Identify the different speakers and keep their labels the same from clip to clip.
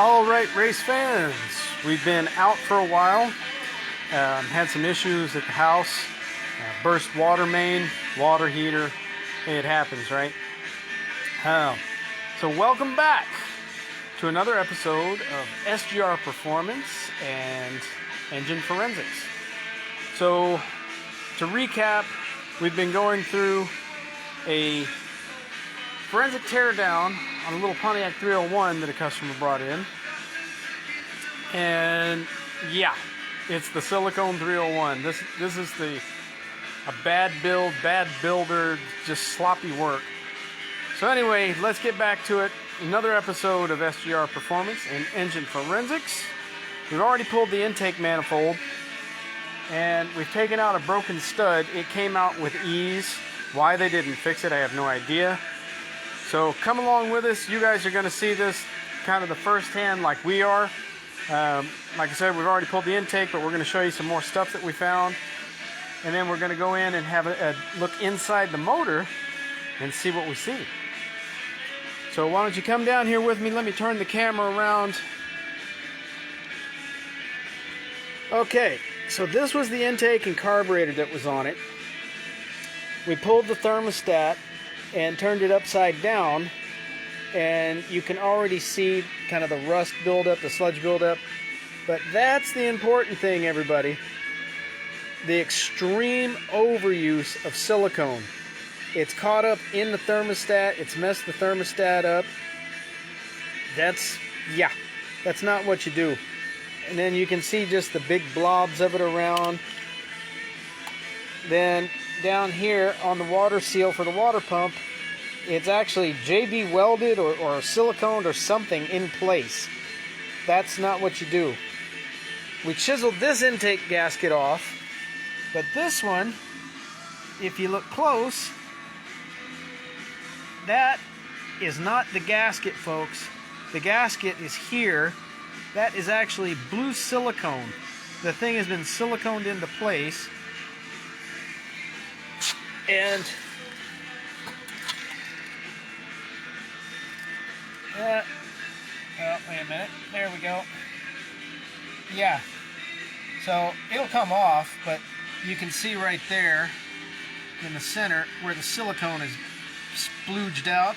Speaker 1: All right, race fans, we've been out for a while. Had some issues at the house. Burst water main, water heater. It happens, right? So welcome back to another episode of SGR-Performance and Engine Forensics. So to recap, we've been going through a forensic teardown on a little Pontiac 301 that a customer brought in. And yeah, it's the silicone 301. This is a bad build, bad builder, just sloppy work. So anyway, let's get back to it. Another episode of SGR Performance and Engine Forensics. We've already pulled the intake manifold and we've taken out a broken stud. It came out with ease. Why they didn't fix it, I have no idea. So come along with us. You guys are going to see this kind of the first hand like we are. Like I said, we've already pulled the intake, but we're going to show you some more stuff that we found. And then we're going to go in and have a look inside the motor and see what we see. So why don't you come down here with me? Let me turn the camera around. Okay, so this was the intake and carburetor that was on it. We pulled the thermostat and turned it upside down, and you can already see kind of the rust buildup, the sludge buildup. But that's the important thing, everybody. The extreme overuse of silicone. It's caught up in the thermostat. It's messed the thermostat up. That's not what you do. And then you can see just the big blobs of it around. Then down here on the water seal for the water pump, it's actually JB welded or siliconed or something in place. That's not what you do. We chiseled this intake gasket off, but this one, if you look close, that is not the gasket, folks. The gasket is here. That is actually blue silicone. The thing has been siliconed into place. And oh, wait a minute. There we go. Yeah. So it'll come off, but you can see right there in the center where the silicone is splooged out.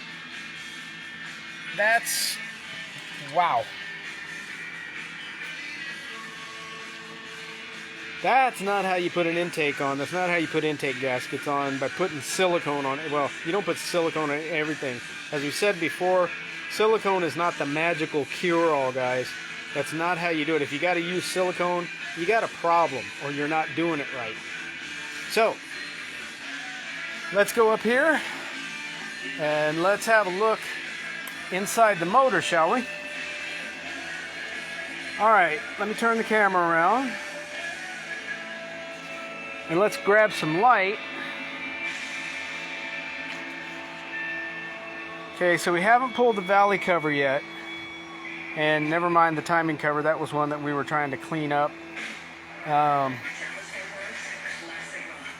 Speaker 1: That's wow. That's not how you put an intake on. That's not how you put intake gaskets on, by putting silicone on it. Well, you don't put silicone on everything. As we said before, silicone is not the magical cure-all, guys. That's not how you do it. If you got to use silicone, you got a problem, or you're not doing it right. So, let's go up here, and let's have a look inside the motor, shall we? Alright, let me turn the camera around. And let's grab some light. Okay, so we haven't pulled the valley cover yet. And never mind the timing cover, that was one that we were trying to clean up.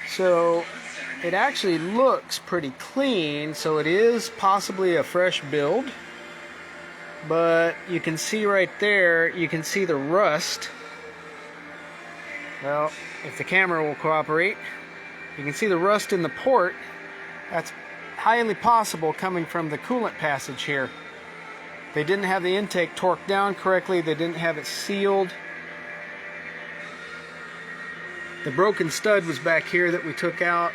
Speaker 1: So it actually looks pretty clean, so it is possibly a fresh build. But you can see right there, you can see the rust. Well, if the camera will cooperate, you can see the rust in the port. That's highly possible coming from the coolant passage here. They didn't have the intake torqued down correctly. They didn't have it sealed. The broken stud was back here that we took out.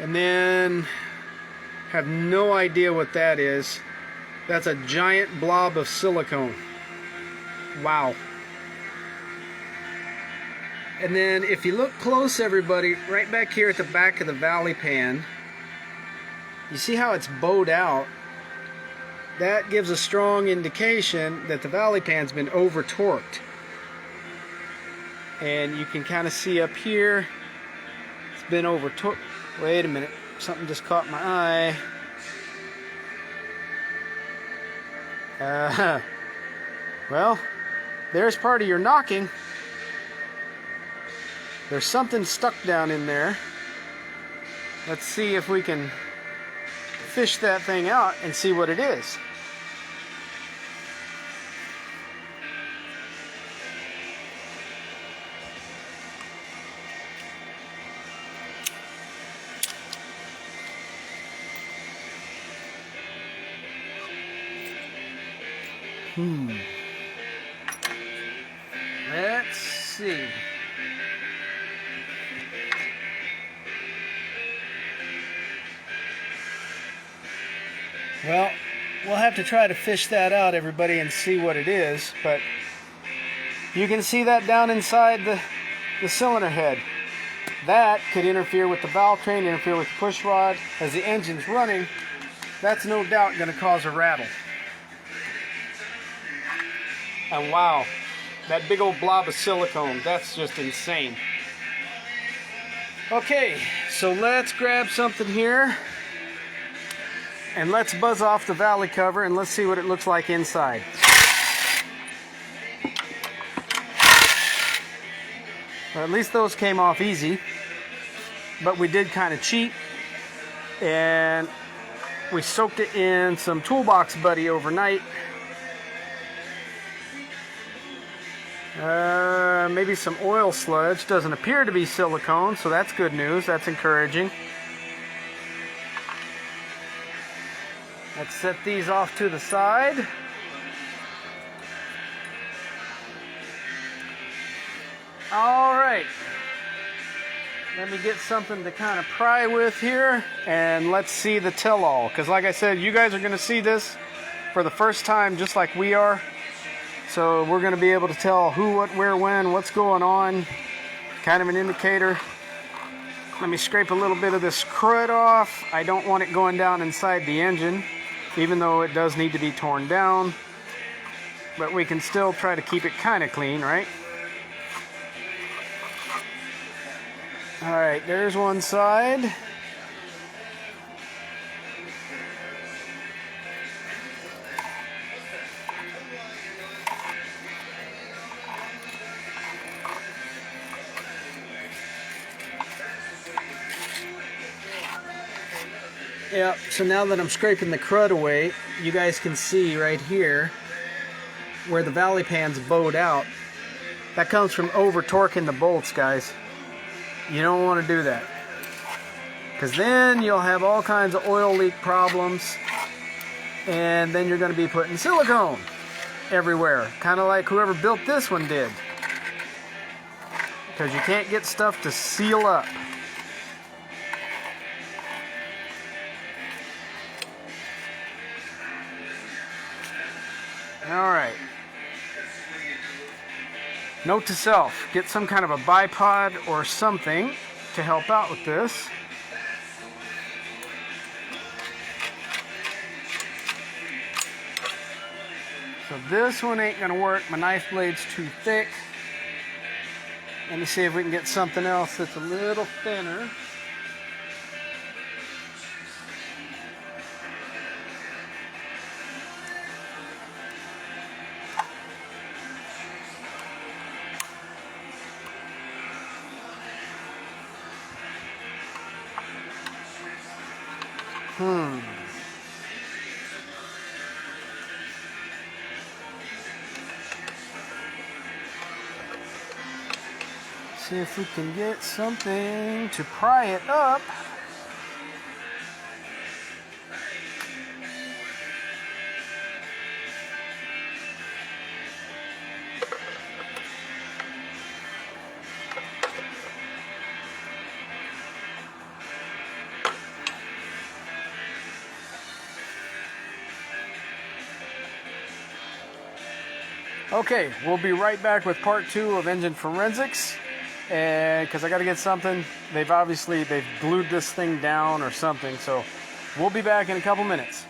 Speaker 1: And then, have no idea what that is. That's a giant blob of silicone. Wow. And then if you look close, everybody, right back here at the back of the valley pan, you see how it's bowed out? That gives a strong indication that the valley pan's been over torqued. And you can kind of see up here, it's been over torqued. Wait a minute, something just caught my eye. Well, there's part of your knocking. There's something stuck down in there. Let's see if we can fish that thing out and see what it is. Let's see. Well, we'll have to try to fish that out, everybody, and see what it is, but you can see that down inside the cylinder head. That could interfere with the valve train, interfere with the push rod. As the engine's running, that's no doubt going to cause a rattle. And wow, that big old blob of silicone, that's just insane. Okay, so let's grab something here and let's buzz off the valley cover and let's see what it looks like inside. Well, at least those came off easy, but we did kind of cheat, and we soaked it in some Toolbox Buddy overnight. Maybe some oil sludge. Doesn't appear to be silicone, so that's good news. That's encouraging. Let's set these off to the side. All right. Let me get something to kind of pry with here, and let's see the tell-all. Because like I said, you guys are going to see this for the first time just like we are. So we're going to be able to tell who, what, where, when, what's going on. Kind of an indicator. Let me scrape a little bit of this crud off. I don't want it going down inside the engine, even though it does need to be torn down. But we can still try to keep it kind of clean, right? Alright, there's one side. Yeah, so now that I'm scraping the crud away, you guys can see right here where the valley pan's bowed out. That comes from over torquing the bolts, guys. You don't want to do that, because then you'll have all kinds of oil leak problems, and then you're going to be putting silicone everywhere, kind of like whoever built this one did, because you can't get stuff to seal up. Alright. Note to self, get some kind of a bipod or something to help out with this. So this one ain't gonna work, my knife blade's too thick. Let me see if we can get something else that's a little thinner. See if we can get something to pry it up. Okay, we'll be right back with part 2 of engine forensics, and because I got to get something. They've glued this thing down or something, so we'll be back in a couple minutes.